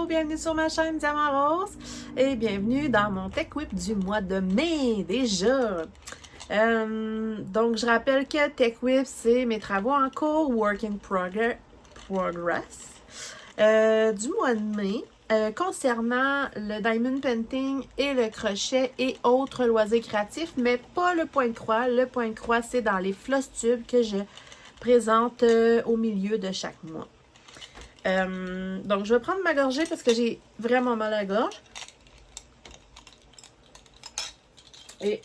Allô, bienvenue sur ma chaîne Diamant Rose et bienvenue dans mon Tech Whip du mois de mai déjà. Donc, je rappelle que Tech Whip, c'est mes travaux en cours, Work in Progress, du mois de mai. Concernant le diamond painting et le crochet et autres loisirs créatifs, mais pas le point de croix. Le point de croix, c'est dans les floss tubes que je présente au milieu de chaque mois. Donc, je vais prendre ma gorgée parce que j'ai vraiment mal à la gorge. Et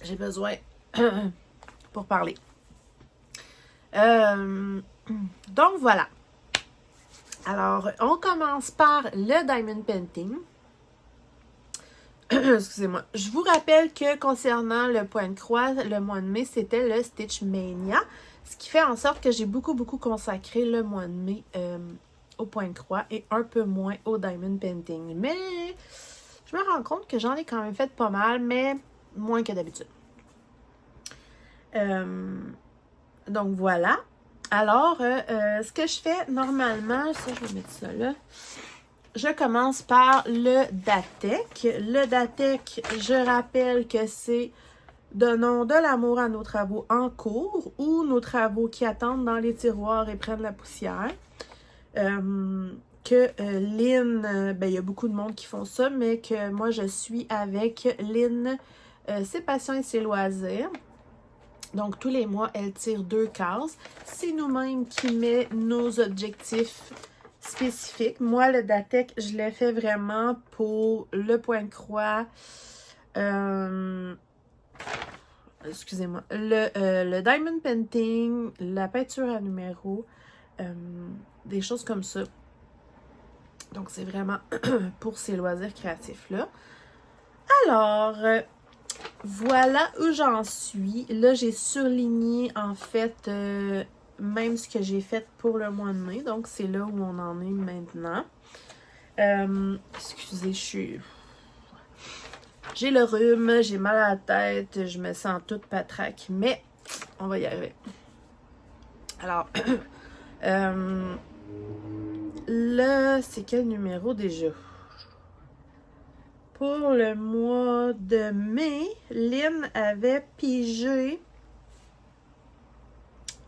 j'ai besoin pour parler. Donc, voilà. Alors, on commence par le diamond painting. Excusez-moi. Je vous rappelle que concernant le point de croix, le mois de mai, c'était le Stitch Mania. Ce qui fait en sorte que j'ai beaucoup consacré le mois de mai au point de croix et un peu moins au diamond painting. Mais je me rends compte que j'en ai quand même fait pas mal, mais moins que d'habitude. Donc voilà. Alors, ce que je fais normalement, ça je vais mettre ça là. Je commence par le Datek. Le Datek, je rappelle que c'est donnons de l'amour à nos travaux en cours ou nos travaux qui attendent dans les tiroirs et prennent la poussière. Lynn, il y a beaucoup de monde qui font ça, mais que moi je suis avec Lynn, ses passions et ses loisirs. Donc tous les mois, elle tire 2 cases. C'est nous-mêmes qui met nos objectifs spécifiques. Moi, le Datek, je l'ai fait vraiment pour le point de croix. Excusez-moi, le diamond painting, la peinture à numéro, des choses comme ça. Donc, c'est vraiment pour ces loisirs créatifs-là. Alors, voilà où j'en suis. Là, j'ai surligné, en fait, même ce que j'ai fait pour le mois de mai. Donc, c'est là où on en est maintenant. Excusez, j'ai le rhume, j'ai mal à la tête, je me sens toute patraque, mais on va y arriver. Alors, là, c'est quel numéro déjà? Pour le mois de mai, Lynn avait pigé.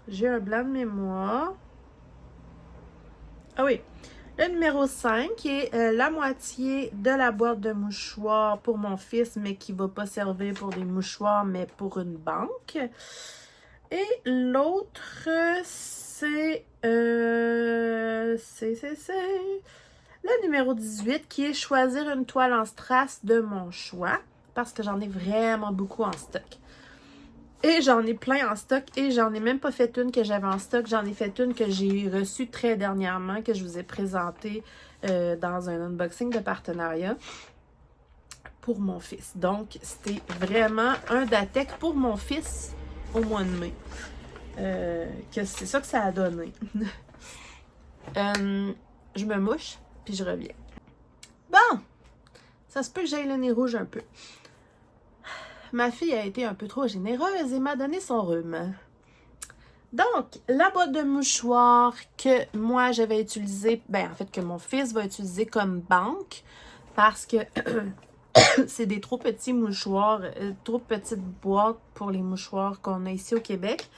J'ai un blanc de mémoire. Ah oui. Le numéro 5 qui est la moitié de la boîte de mouchoirs pour mon fils, mais qui ne va pas servir pour des mouchoirs, mais pour une banque. Et l'autre, c'est le numéro 18 qui est choisir une toile en strass de mon choix, parce que j'en ai vraiment beaucoup en stock. Et j'en ai plein en stock et j'en ai même pas fait une que j'avais en stock. J'en ai fait une que j'ai reçue très dernièrement, que je vous ai présentée dans un unboxing de partenariat pour mon fils. Donc, c'était vraiment un Datek pour mon fils au mois de mai. Que c'est ça que ça a donné. Je me mouche, puis je reviens. Bon! Ça se peut que j'aille le nez rouge un peu. Ma fille a été un peu trop généreuse et m'a donné son rhume. Donc, la boîte de mouchoirs que moi j'avais utilisée, en fait que mon fils va utiliser comme banque, parce que c'est des trop petits mouchoirs, trop petites boîtes pour les mouchoirs qu'on a ici au Québec.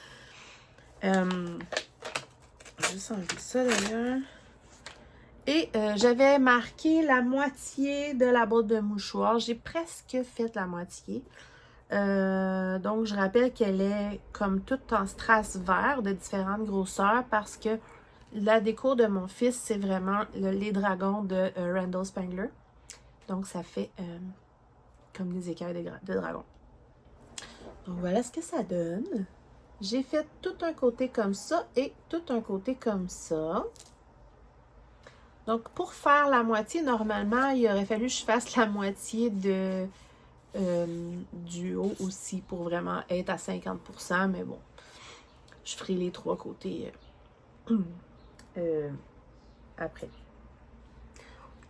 Je vais juste enlever ça d'ailleurs. Et j'avais marqué la moitié de la boîte de mouchoirs. J'ai presque fait la moitié. Donc, je rappelle qu'elle est comme toute en strass vert de différentes grosseurs parce que la déco de mon fils, c'est vraiment les dragons de Randall Spangler. Donc, ça fait comme des écailles de dragon. Donc, voilà ce que ça donne. J'ai fait tout un côté comme ça et tout un côté comme ça. Donc, pour faire la moitié, normalement, il aurait fallu que je fasse la moitié du haut aussi pour vraiment être à 50%, mais bon, je ferai les 3 côtés après.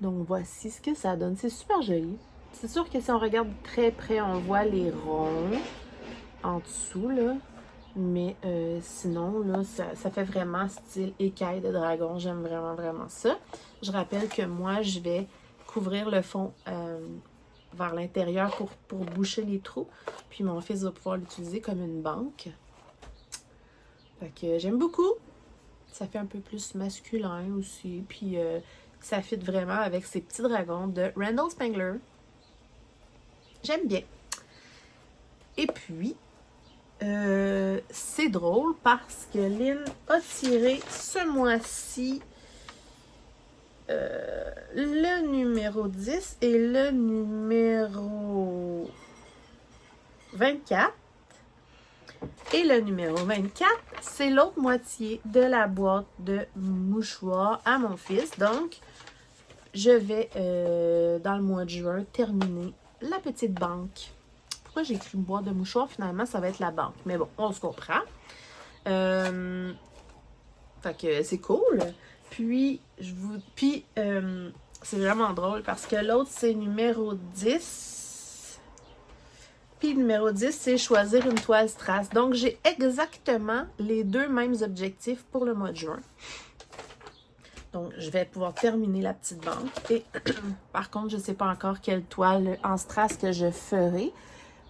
Donc, voici ce que ça donne. C'est super joli. C'est sûr que si on regarde très près, on voit les ronds en dessous, là. Mais sinon, là, ça fait vraiment style écaille de dragon. J'aime vraiment, vraiment ça. Je rappelle que moi, je vais couvrir le fond vers l'intérieur pour boucher les trous. Puis mon fils va pouvoir l'utiliser comme une banque. Fait que j'aime beaucoup. Ça fait un peu plus masculin aussi. Puis ça fit vraiment avec ces petits dragons de Randall Spangler. J'aime bien. Et puis, c'est drôle parce que Lynn a tiré ce mois-ci le numéro 10 et le numéro 24. Et le numéro 24, c'est l'autre moitié de la boîte de mouchoirs à mon fils. Donc, je vais, dans le mois de juin, terminer la petite banque. Pourquoi j'ai écrit une boîte de mouchoirs? Finalement, ça va être la banque. Mais bon, on se comprend. Fait que c'est cool. Puis, c'est vraiment drôle parce que l'autre, c'est numéro 10. Puis, numéro 10, c'est choisir une toile strass. Donc, j'ai exactement les deux mêmes objectifs pour le mois de juin. Donc, je vais pouvoir terminer la petite banque. Et par contre, je ne sais pas encore quelle toile en strass que je ferai.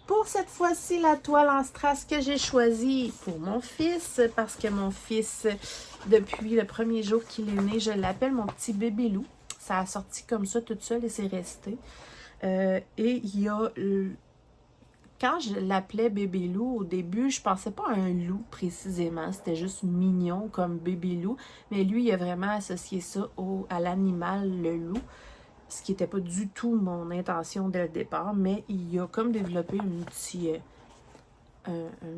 Pour cette fois-ci, la toile en strass que j'ai choisie pour mon fils, parce que mon fils, depuis le premier jour qu'il est né, je l'appelle mon petit bébé loup. Ça a sorti comme ça toute seule et c'est resté. Et il y a... Quand je l'appelais bébé loup, au début, je pensais pas à un loup précisément. C'était juste mignon comme bébé loup. Mais lui, il a vraiment associé ça à l'animal, le loup. Ce qui n'était pas du tout mon intention dès le départ, mais il a comme développé une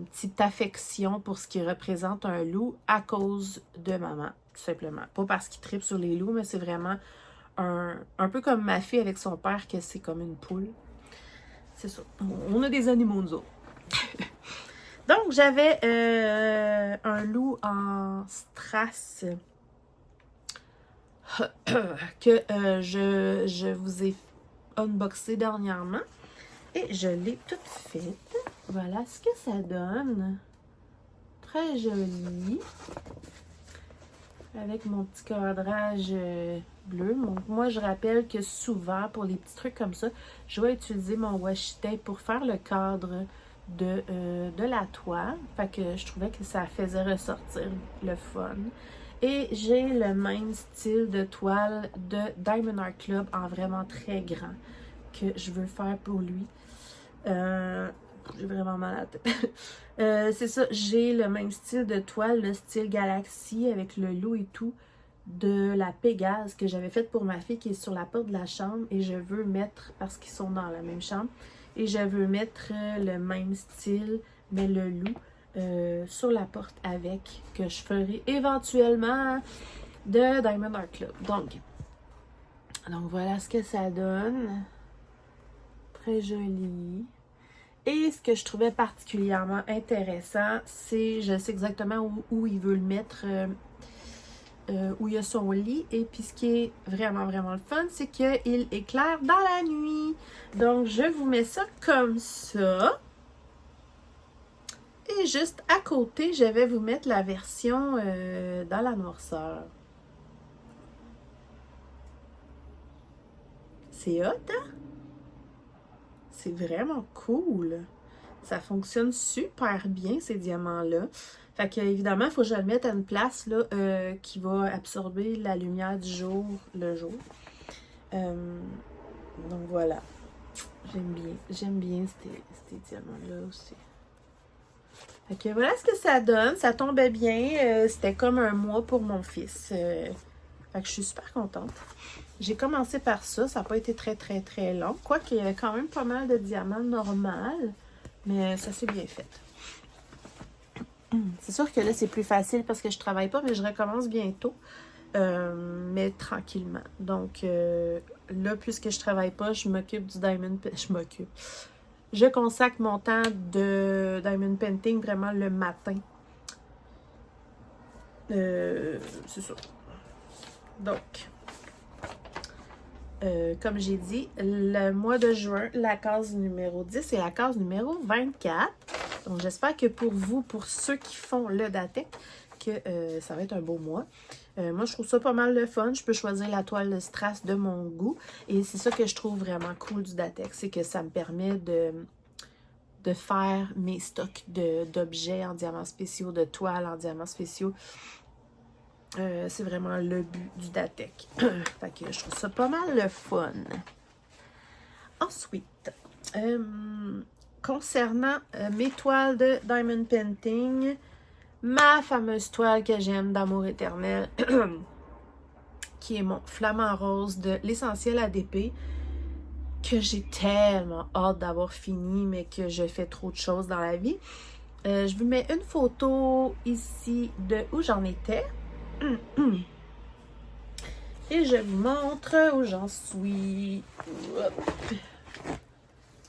petite affection pour ce qui représente un loup à cause de maman, tout simplement. Pas parce qu'il tripe sur les loups, mais c'est vraiment un peu comme ma fille avec son père, que c'est comme une poule. C'est ça. On a des animaux, nous autres. Donc, j'avais un loup en strass que je vous ai unboxé dernièrement. Et je l'ai toute faite. Voilà ce que ça donne. Très joli. Avec mon petit cadrage bleu. Donc, moi, je rappelle que souvent, pour les petits trucs comme ça, je vais utiliser mon washi tape pour faire le cadre de la toile. Fait que je trouvais que ça faisait ressortir le fun. Et j'ai le même style de toile de Diamond Art Club en vraiment très grand que je veux faire pour lui. J'ai vraiment mal à la tête. C'est ça, j'ai le même style de toile, le style Galaxy avec le loup et tout, de la Pégase que j'avais faite pour ma fille qui est sur la porte de la chambre et je veux mettre, parce qu'ils sont dans la même chambre, et je veux mettre le même style, mais le loup, sur la porte avec, que je ferai éventuellement de Diamond Art Club. Donc voilà ce que ça donne. Très joli. Et ce que je trouvais particulièrement intéressant, c'est, je sais exactement où il veut le mettre, où il y a son lit. Et puis ce qui est vraiment, vraiment le fun, c'est qu'il éclaire dans la nuit. Donc, je vous mets ça comme ça. Et juste à côté, je vais vous mettre la version dans la noirceur. C'est hot, hein? C'est vraiment cool. Ça fonctionne super bien, ces diamants-là. Fait que, évidemment, il faut que je le mette à une place là, qui va absorber la lumière du jour, le jour. Donc, voilà. J'aime bien ces diamants-là aussi. Fait que voilà ce que ça donne. Ça tombait bien. C'était comme un mois pour mon fils. Fait que je suis super contente. J'ai commencé par ça. Ça n'a pas été très, très, très long. Quoique, il y avait quand même pas mal de diamants normaux. Mais ça s'est bien fait. C'est sûr que là, c'est plus facile parce que je travaille pas, mais je recommence bientôt. Mais tranquillement. Donc, là, puisque je travaille pas, je m'occupe du diamond... Je consacre mon temps de diamond painting vraiment le matin. C'est ça. Donc, comme j'ai dit, le mois de juin, la case numéro 10 et la case numéro 24. Donc, j'espère que pour vous, pour ceux qui font le Datek, que ça va être un beau mois. Moi, je trouve ça pas mal le fun. Je peux choisir la toile de strass de mon goût. Et c'est ça que je trouve vraiment cool du Datek, c'est que ça me permet de faire mes stocks d'objets en diamants spéciaux, de toiles en diamants spéciaux. C'est vraiment le but du Datek. Fait que je trouve ça pas mal le fun. Ensuite, concernant mes toiles de Diamond Painting, ma fameuse toile que j'aime d'amour éternel, qui est mon flamant rose de l'essentiel ADP, que j'ai tellement hâte d'avoir fini, mais que je fais trop de choses dans la vie. Je vous mets une photo ici de où j'en étais. Et je vous montre où j'en suis.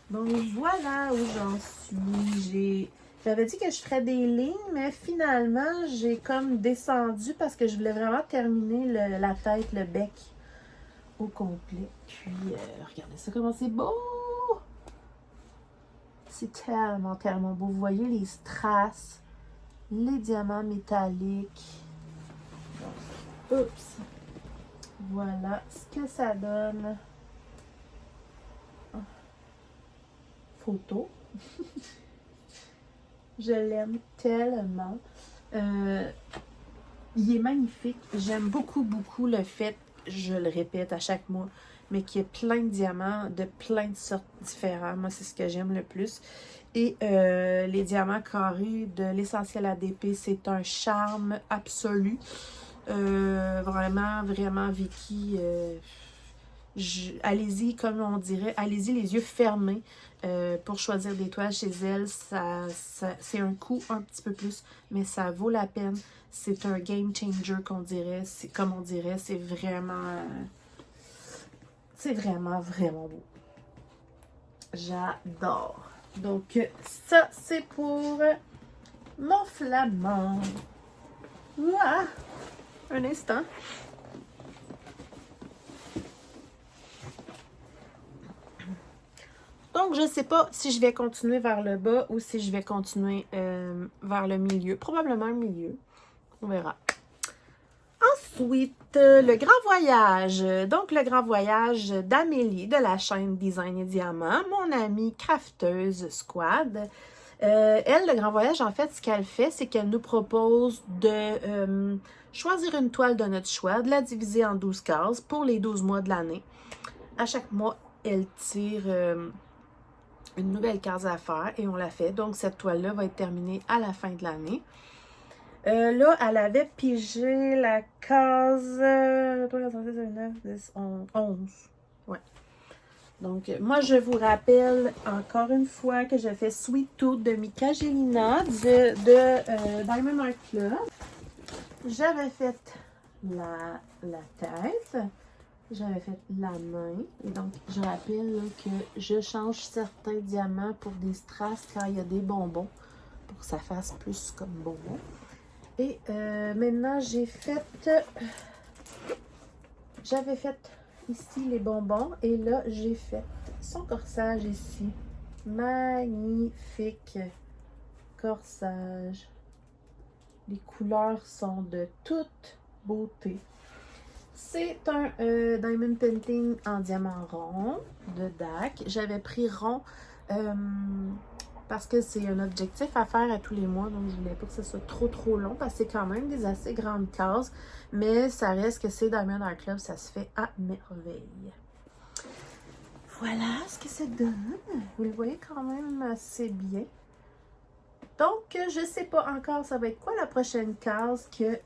Donc voilà où j'en suis. J'avais dit que je ferais des lignes, mais finalement, j'ai comme descendu parce que je voulais vraiment terminer la tête, le bec au complet. Puis, regardez ça comment c'est beau! C'est tellement, tellement beau. Vous voyez les strass, les diamants métalliques. Oups! Voilà ce que ça donne. Photo. Je l'aime tellement. Il est magnifique. J'aime beaucoup, beaucoup le fait, je le répète à chaque mois, mais qu'il y ait plein de diamants de plein de sortes différentes. Moi, c'est ce que j'aime le plus. Et les diamants carrés de l'essentiel ADP, c'est un charme absolu. Vraiment, vraiment, Vicky, allez-y, comme on dirait, allez-y les yeux fermés pour choisir des toiles chez elle. C'est un coût un petit peu plus, mais ça vaut la peine. C'est un game changer qu'on dirait. Comme on dirait, c'est vraiment, vraiment beau. J'adore. Donc, ça, c'est pour mon flamant. Ouah! Un instant. Donc, je ne sais pas si je vais continuer vers le bas ou si je vais continuer vers le milieu. Probablement le milieu. On verra. Ensuite, le grand voyage. Donc, le grand voyage d'Amélie de la chaîne Design et Diamant, mon amie crafteuse squad. Elle, le grand voyage, en fait, ce qu'elle fait, c'est qu'elle nous propose de choisir une toile de notre choix, de la diviser en 12 cases pour les 12 mois de l'année. À chaque mois, elle tire une nouvelle case à faire et on la fait. Donc, cette toile-là va être terminée à la fin de l'année. Là, elle avait pigé la case 11. Ouais. Donc, moi, je vous rappelle encore une fois que je fais Sweet Tooth de Mika Gelina de Diamond Art Club. J'avais fait la tête. J'avais fait la main. Et donc, je rappelle là, que je change certains diamants pour des strass quand il y a des bonbons. Pour que ça fasse plus comme bonbons. Et maintenant, j'avais fait ici les bonbons. Et là, j'ai fait son corsage ici. Magnifique corsage. Les couleurs sont de toute beauté. C'est un Diamond Painting en diamant rond de DAC. J'avais pris rond parce que c'est un objectif à faire à tous les mois. Donc, je voulais pas que ce soit trop long parce que c'est quand même des assez grandes cases. Mais ça reste que c'est Diamond Art Club. Ça se fait à merveille. Voilà ce que ça donne. Vous le voyez quand même assez bien. Donc, je sais pas encore ça va être quoi la prochaine case que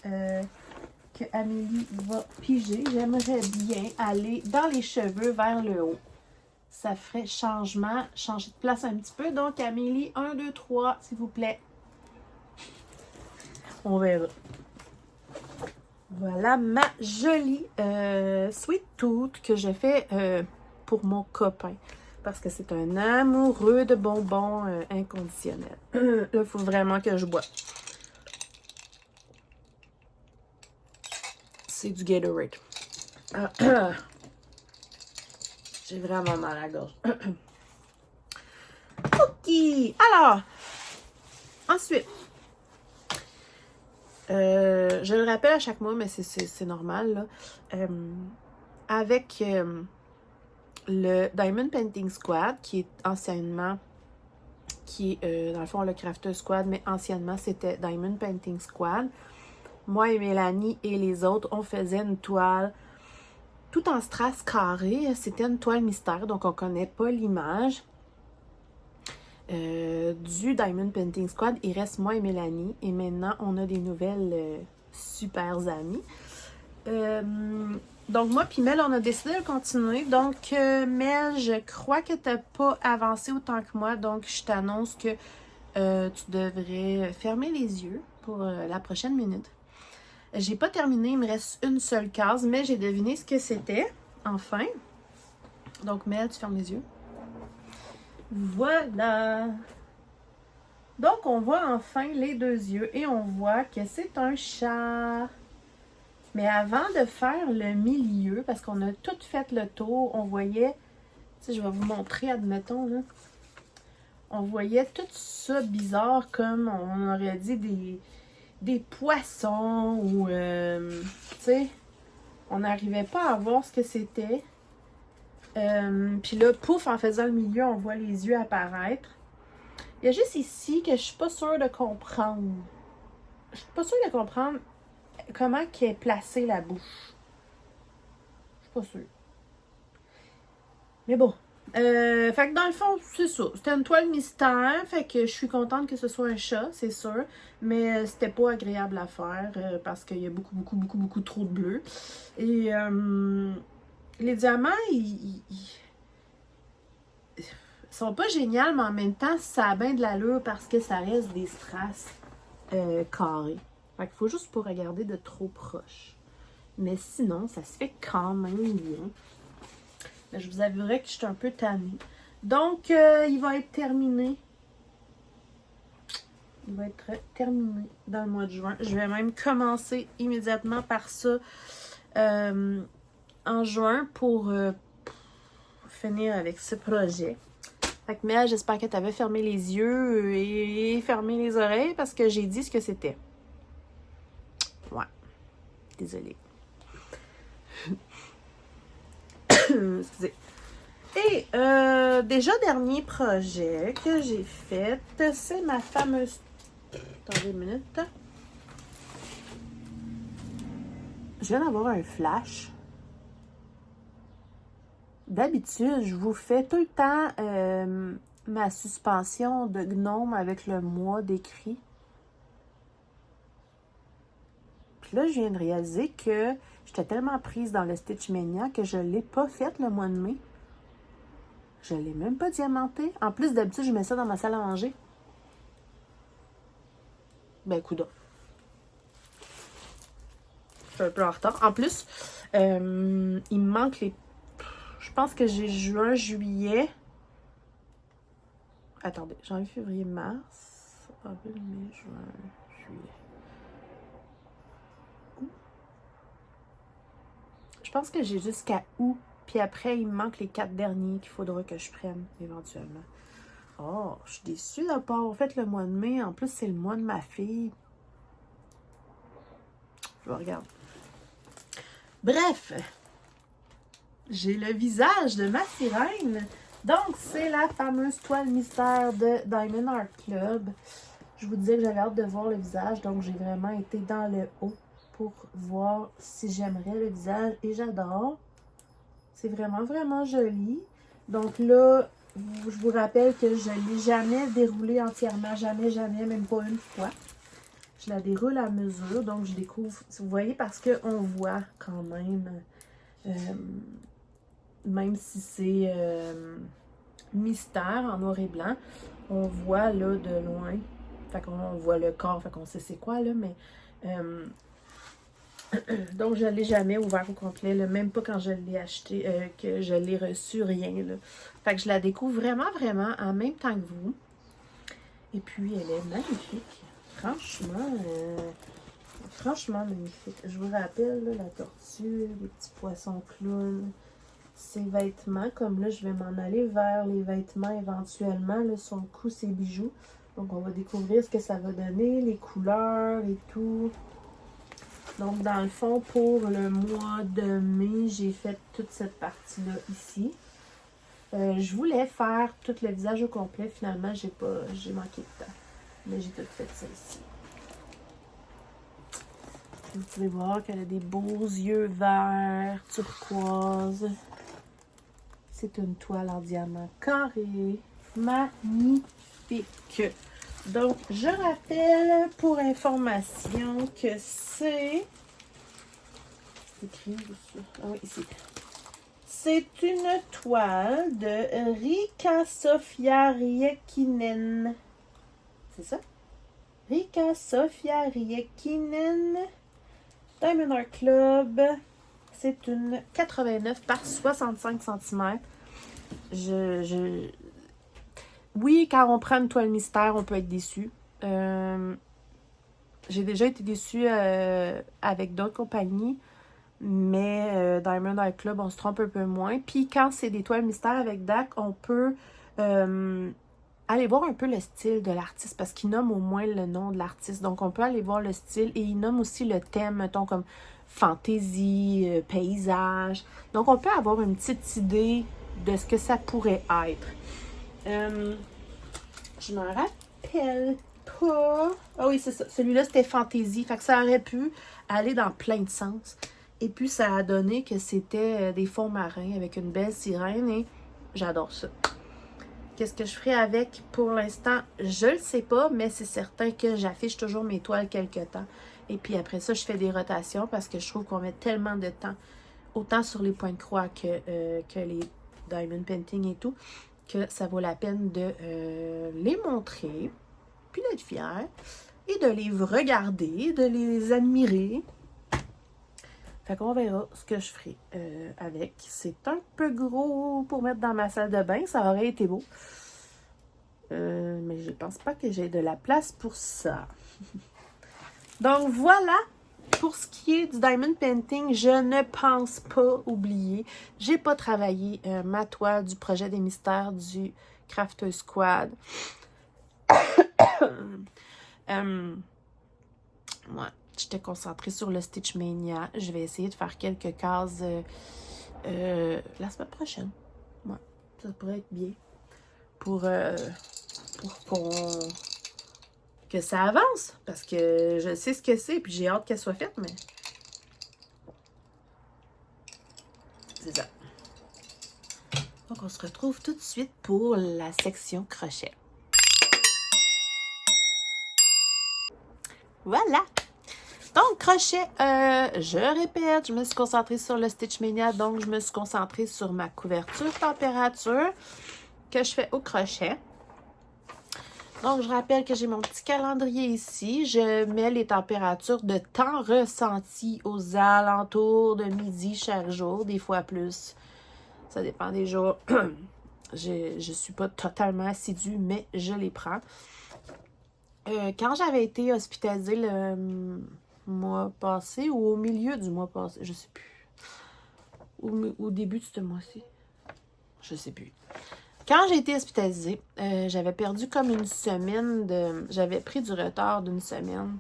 Amélie va piger. J'aimerais bien aller dans les cheveux vers le haut. Ça ferait changer de place un petit peu. Donc, Amélie, 1, 2, 3, s'il vous plaît. On verra. Voilà ma jolie Sweet Tooth que j'ai fait pour mon copain. Parce que c'est un amoureux de bonbons inconditionnels. Là, il faut vraiment que je bois. C'est du Gatorade. J'ai vraiment mal à la gorge. OK. Alors, Ensuite, je le rappelle à chaque mois, mais c'est normal, là. Avec le Diamond Painting Squad, qui est anciennement, dans le fond, le Crafter Squad, mais anciennement, c'était Diamond Painting Squad. Moi et Mélanie et les autres, on faisait une toile tout en strass carré. C'était une toile mystère, donc on ne connaît pas l'image. Du Diamond Painting Squad, il reste moi et Mélanie. Et maintenant, on a des nouvelles super amies. Donc, moi puis Mel, on a décidé de continuer. Donc, Mel, je crois que tu n'as pas avancé autant que moi. Donc, je t'annonce que tu devrais fermer les yeux pour la prochaine minute. J'ai pas terminé, il me reste une seule case, mais j'ai deviné ce que c'était, enfin. Donc, Mel, tu fermes les yeux. Voilà! Donc, on voit enfin les deux yeux et on voit que c'est un chat. Mais avant de faire le milieu, parce qu'on a tout fait le tour, on voyait, tu sais, je vais vous montrer, admettons, là. On voyait tout ça bizarre, comme on aurait dit des poissons ou, tu sais, on n'arrivait pas à voir ce que c'était. Puis là, pouf, en faisant le milieu, on voit les yeux apparaître. Il y a juste ici que je suis pas sûre de comprendre. Je suis pas sûre de comprendre comment qu'est placée la bouche. Je suis pas sûre. Mais bon. Fait que dans le fond, c'est ça. C'était une toile mystère. Fait que je suis contente que ce soit un chat, c'est sûr. Mais c'était pas agréable à faire parce qu'il y a beaucoup trop de bleu. Et les diamants, ils sont pas géniaux, mais en même temps, ça a bien de l'allure parce que ça reste des strass carrés. Fait qu'il faut juste pas regarder de trop proche. Mais sinon, ça se fait quand même bien. Mais je vous avouerai que je suis un peu tannée. Donc, il va être terminé. Il va être terminé dans le mois de juin. Je vais même commencer immédiatement par ça en juin pour finir avec ce projet. Fait que Mel, j'espère que tu avais fermé les yeux et fermé les oreilles parce que j'ai dit ce que c'était. Ouais. Désolée. Excusez. Et déjà, dernier projet que j'ai fait, c'est ma fameuse... Attendez une minute. Je viens d'avoir un flash. D'habitude, je vous fais tout le temps ma suspension de gnome avec le mois d'écrit. Puis là, je viens de réaliser que j'étais tellement prise dans le Stitch Mania que je ne l'ai pas fait le mois de mai. Je ne l'ai même pas diamanté. En plus, d'habitude, je mets ça dans ma salle à manger. Ben, coudonc. Je suis un peu en retard. En plus, il me manque les... Je pense que j'ai juin, juillet. Attendez, janvier, février, mars, avril, mai, juin, juillet. Je pense que j'ai jusqu'à août. Puis après, il me manque les 4 derniers qu'il faudra que je prenne éventuellement. Oh, je suis déçue de ne pas avoir fait le mois de mai. En plus, c'est le mois de ma fille. Je vais regarder. Bref, j'ai le visage de ma sirène. Donc, c'est la fameuse toile mystère de Diamond Art Club. Je vous disais que j'avais hâte de voir le visage. Donc, j'ai vraiment été dans le haut pour voir si j'aimerais le visage. Et j'adore. C'est vraiment joli. Donc là, je vous rappelle que je ne l'ai jamais déroulé entièrement. Jamais, même pas une fois. Je la déroule à mesure. Donc, je découvre... Vous voyez, parce qu'on voit quand même... même si c'est mystère en noir et blanc, on voit là de loin. Fait qu'on voit le corps. Fait qu'on sait c'est quoi là, mais... donc, je ne l'ai jamais ouvert au complet, là, même pas quand je l'ai acheté, que je l'ai reçu, rien. Là. Fait que je la découvre vraiment en même temps que vous. Et puis, elle est magnifique. Franchement magnifique. Je vous rappelle, là, la tortue, les petits poissons clowns, ses vêtements. Comme là, je vais m'en aller vers les vêtements éventuellement, là, son cou, ses bijoux. Donc, on va découvrir ce que ça va donner, les couleurs et tout. Donc, dans le fond, pour le mois de mai, j'ai fait toute cette partie-là ici. Je voulais faire tout le visage au complet. Finalement, j'ai manqué de temps. Mais j'ai tout fait ça ici. Vous pouvez voir qu'elle a des beaux yeux verts, turquoise. C'est une toile en diamant carré. Magnifique. Donc, je rappelle pour information que c'est écrit dessus. Ah oui, ici. C'est une toile de Riikka Sofia Riekkinen. C'est ça? Riikka Sofia Riekkinen. Diamond Art Club. C'est une 89 par 65 cm. Oui, quand on prend une toile mystère, on peut être déçu. J'ai déjà été déçue avec d'autres compagnies, mais Diamond Art Club, on se trompe un peu moins. Puis quand c'est des toiles mystères avec DAC, on peut aller voir un peu le style de l'artiste, parce qu'il nomme au moins le nom de l'artiste. Donc, on peut aller voir le style et il nomme aussi le thème, mettons, comme fantaisie, paysage. Donc, on peut avoir une petite idée de ce que ça pourrait être. Je m'en rappelle pas. Ah oui, c'est ça. Celui-là, c'était fantaisie. Fait que ça aurait pu aller dans plein de sens. Et puis, ça a donné que c'était des fonds marins avec une belle sirène et j'adore ça. Qu'est-ce que je ferai avec pour l'instant? Je le sais pas, mais c'est certain que j'affiche toujours mes toiles quelque temps. Et puis après ça, je fais des rotations parce que je trouve qu'on met tellement de temps, autant sur les points de croix que les diamond painting et tout, que ça vaut la peine de les montrer, puis d'être fière, et de les regarder, de les admirer. Fait qu'on verra ce que je ferai avec. C'est un peu gros pour mettre dans ma salle de bain. Ça aurait été beau. Mais je pense pas que j'ai de la place pour ça. Donc voilà. Pour ce qui est du diamond painting, je ne pense pas oublier. J'ai pas travaillé ma toile du projet des mystères du Crafter Squad. Ouais. J'étais concentrée sur le Stitch Mania. Je vais essayer de faire quelques cases la semaine prochaine. Ouais, ça pourrait être bien. Pour que ça avance. Parce que je sais ce que c'est. Puis j'ai hâte qu'elle soit faite, mais... C'est ça. Donc, on se retrouve tout de suite pour la section crochet. Voilà! Donc, crochet, je répète, je me suis concentrée sur le Stitch Mania, donc je me suis concentrée sur ma couverture température que je fais au crochet. Donc, je rappelle que j'ai mon petit calendrier ici. Je mets les températures de temps ressenti aux alentours de midi chaque jour, des fois plus. Ça dépend des jours. Je ne suis pas totalement assidue, mais je les prends. Quand j'avais été hospitalisée le mois passé ou au milieu du mois passé, je sais plus. Au début de ce mois-ci. Je sais plus. Quand j'ai été hospitalisée, j'avais perdu comme une semaine de... J'avais pris du retard d'une semaine.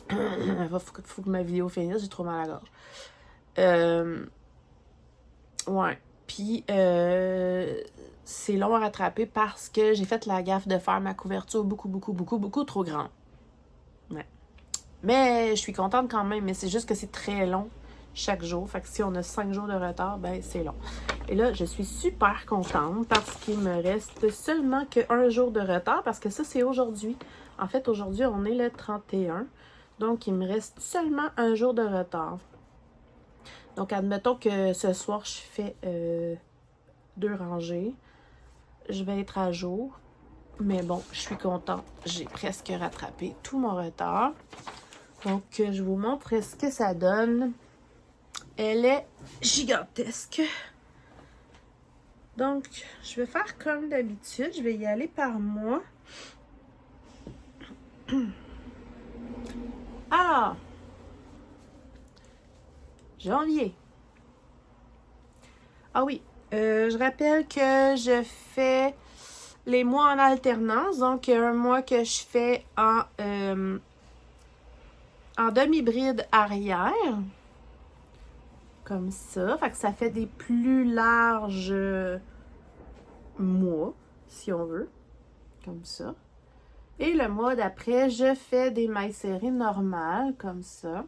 Faut que ma vidéo finisse, j'ai trop mal à la gorge. Ouais. Puis, c'est long à rattraper parce que j'ai fait la gaffe de faire ma couverture beaucoup trop grande. Ouais. Mais je suis contente quand même, mais c'est juste que c'est très long chaque jour. Fait que si on a 5 jours de retard, ben c'est long. Et là, je suis super contente parce qu'il me reste seulement qu'un jour de retard parce que ça, c'est aujourd'hui. En fait, aujourd'hui, on est le 31. Donc, il me reste seulement un jour de retard. Donc, admettons que ce soir, je fais 2 rangées. Je vais être à jour. Mais bon, je suis contente. J'ai presque rattrapé tout mon retard. Donc, je vous montre ce que ça donne. Elle est gigantesque. Donc, je vais faire comme d'habitude. Je vais y aller par mois. Alors, janvier. Ah oui, je rappelle que je fais les mois en alternance. Donc, il y a un mois que je fais en demi-bride arrière. Comme ça. Fait que ça fait des plus larges mois, si on veut. Comme ça. Et le mois d'après, je fais des mailles serrées normales, comme ça.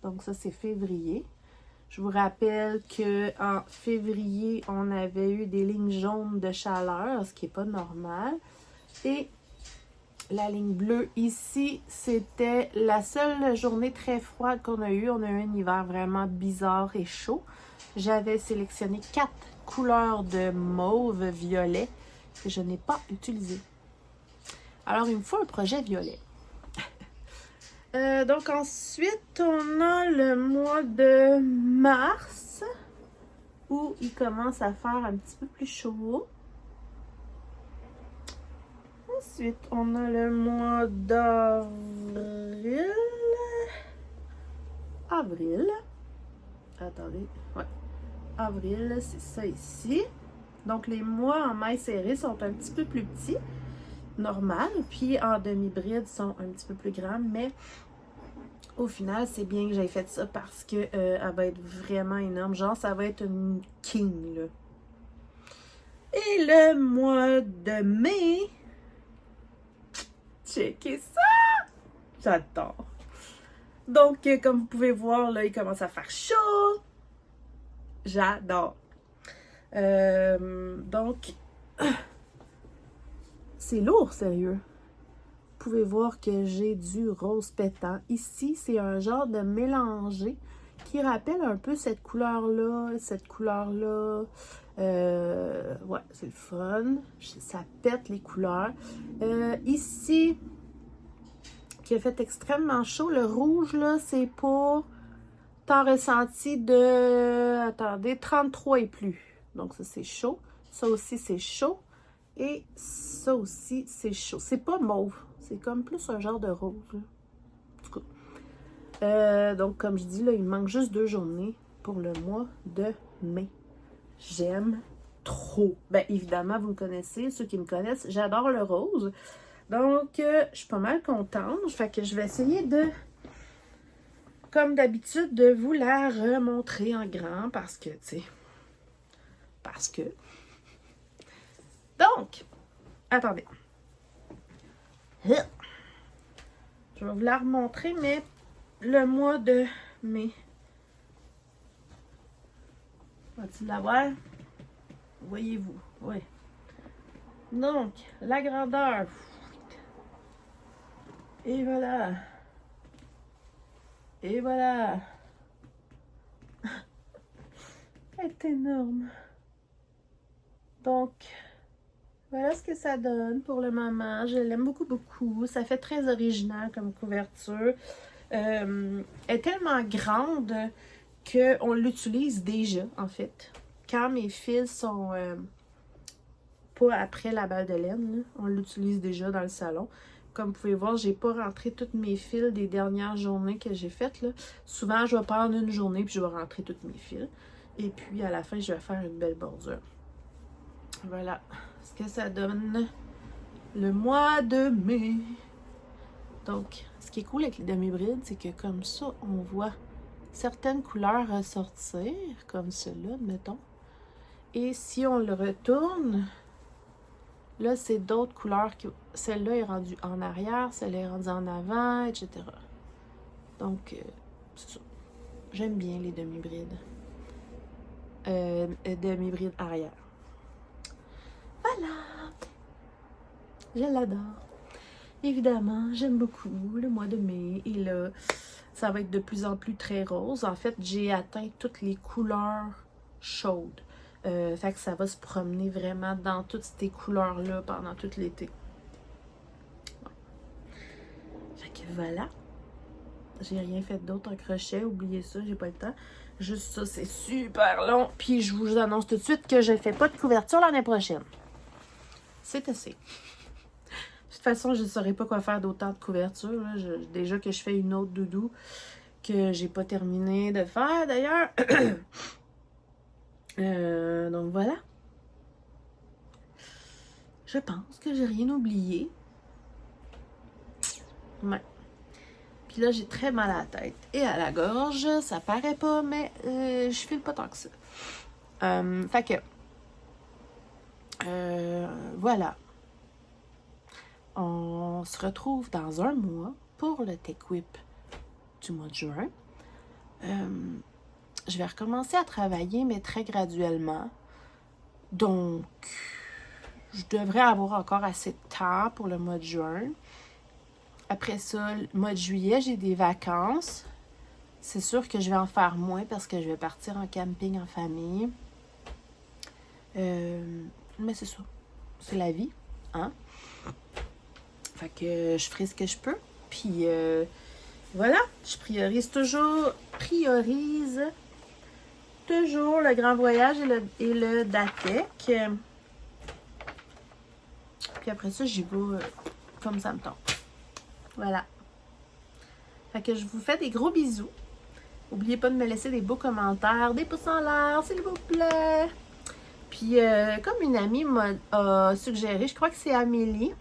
Donc ça, c'est février. Je vous rappelle qu'en février, on avait eu des lignes jaunes de chaleur, ce qui n'est pas normal. Et la ligne bleue ici, c'était la seule journée très froide qu'on a eue. On a eu un hiver vraiment bizarre et chaud. J'avais sélectionné 4 couleurs de mauve violet que je n'ai pas utilisées. Alors, il me faut un projet violet. Donc, ensuite, on a le mois de mars où il commence à faire un petit peu plus chaud. Ensuite, on a le mois d'avril. Avril. Attendez. Ouais. Avril, c'est ça ici. Donc, les mois en mailles serrées sont un petit peu plus petits. Normal. Puis, en demi-bride, sont un petit peu plus grands. Mais, au final, c'est bien que j'ai fait ça parce que elle va être vraiment énorme. Genre, ça va être une king, là. Et le mois de mai... Checkez ça! J'adore. Donc, comme vous pouvez voir, là, il commence à faire chaud. J'adore. Donc, c'est lourd, sérieux. Vous pouvez voir que j'ai du rose pétant. Ici, c'est un genre de mélangé qui rappelle un peu cette couleur-là, cette couleur-là. Ouais, c'est le fun. Ça pète les couleurs. Ici, qui a fait extrêmement chaud, le rouge, là, c'est pour temps ressenti de, attendez, 33 et plus. Donc, ça, c'est chaud. Ça aussi, c'est chaud. Et ça aussi, c'est chaud. C'est pas mauve. C'est comme plus un genre de rose, là. En tout cas. Donc, comme je dis, là, il me manque juste 2 journées pour le mois de mai. J'aime trop. Bien, évidemment, vous me connaissez. Ceux qui me connaissent, j'adore le rose. Donc, je suis pas mal contente. Fait que je vais essayer de, comme d'habitude, de vous la remontrer en grand parce que, tu sais, parce que... Donc, attendez. Je vais vous la remontrer, mais le mois de mai. Va-t-il la voir? Voyez-vous? Oui. Donc, la grandeur. Et voilà. Et voilà. Elle est énorme. Donc, voilà ce que ça donne pour le moment. Je l'aime beaucoup, beaucoup. Ça fait très original comme couverture. Elle est tellement grande qu'on l'utilise déjà, en fait. Quand mes fils sont pas après la balle de laine, là, on l'utilise déjà dans le salon. Comme vous pouvez voir, j'ai pas rentré toutes mes fils des dernières journées que j'ai faites, là. Souvent, je vais prendre une journée puis je vais rentrer toutes mes fils. Et puis, à la fin, je vais faire une belle bordure. Voilà ce que ça donne le mois de mai. Donc, ce qui est cool avec les demi-brides, c'est que comme ça, on voit certaines couleurs ressortir, comme celle-là, mettons. Et si on le retourne, là, c'est d'autres couleurs. Celle-là est rendue en arrière, celle-là est rendue en avant, etc. Donc, c'est ça. J'aime bien les demi-brides. Demi-brides arrière. Voilà! Je l'adore. Évidemment, j'aime beaucoup le mois de mai. Et là, ça va être de plus en plus très rose. En fait, j'ai atteint toutes les couleurs chaudes. Fait que ça va se promener vraiment dans toutes ces couleurs-là pendant tout l'été. Bon. Fait que voilà. J'ai rien fait d'autre en crochet. Oubliez ça, j'ai pas le temps. Juste ça, c'est super long. Puis je vous annonce tout de suite que je fais pas de couverture l'année prochaine. C'est assez. De toute façon, je ne saurais pas quoi faire d'autant de couverture. Là. Déjà que je fais une autre doudou que j'ai pas terminé de faire d'ailleurs. Donc voilà. Je pense que j'ai rien oublié. Ouais. Puis là, j'ai très mal à la tête et à la gorge. Ça paraît pas, mais je file pas tant que ça. Fait que... voilà. On se retrouve dans un mois pour le Tech Whip du mois de juin. Je vais recommencer à travailler, mais très graduellement. Donc, je devrais avoir encore assez de temps pour le mois de juin. Après ça, le mois de juillet, j'ai des vacances. C'est sûr que je vais en faire moins parce que je vais partir en camping en famille. Mais c'est ça. C'est la vie, hein? Fait que je ferai ce que je peux. Puis voilà, je priorise toujours le grand voyage et le DATEC. Puis après ça, j'y vais comme ça me tente. Voilà. Fait que je vous fais des gros bisous. N'oubliez pas de me laisser des beaux commentaires, des pouces en l'air, s'il vous plaît. Puis, comme une amie m'a suggéré, je crois que c'est Amélie.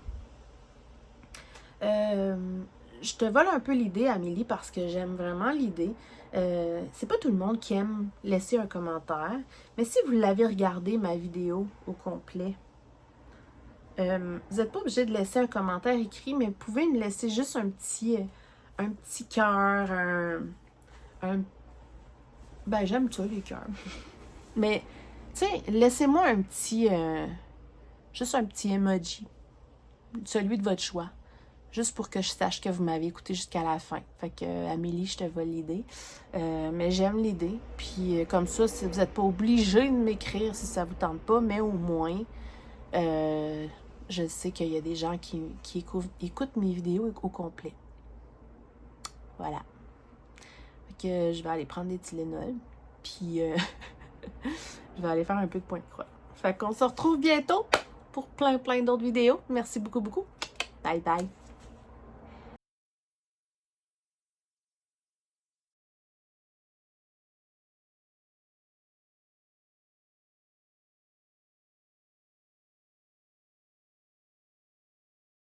Je te vole un peu l'idée, Amélie, parce que j'aime vraiment l'idée. C'est pas tout le monde qui aime laisser un commentaire. Mais si vous l'avez regardé, ma vidéo au complet, vous n'êtes pas obligé de laisser un commentaire écrit, mais vous pouvez me laisser juste un petit cœur, ben, j'aime ça, les cœurs. Mais, tu sais, laissez-moi juste un petit emoji. Celui de votre choix. Juste pour que je sache que vous m'avez écouté jusqu'à la fin. Fait que, Amélie, je te vole l'idée. Mais j'aime l'idée. Puis, comme ça, vous n'êtes pas obligé de m'écrire si ça vous tente pas, mais au moins, je sais qu'il y a des gens qui écoutent mes vidéos au complet. Voilà. Fait que je vais aller prendre des Tylenol. Puis, je vais aller faire un peu de point de croix. Fait qu'on se retrouve bientôt pour plein d'autres vidéos. Merci beaucoup. Bye bye.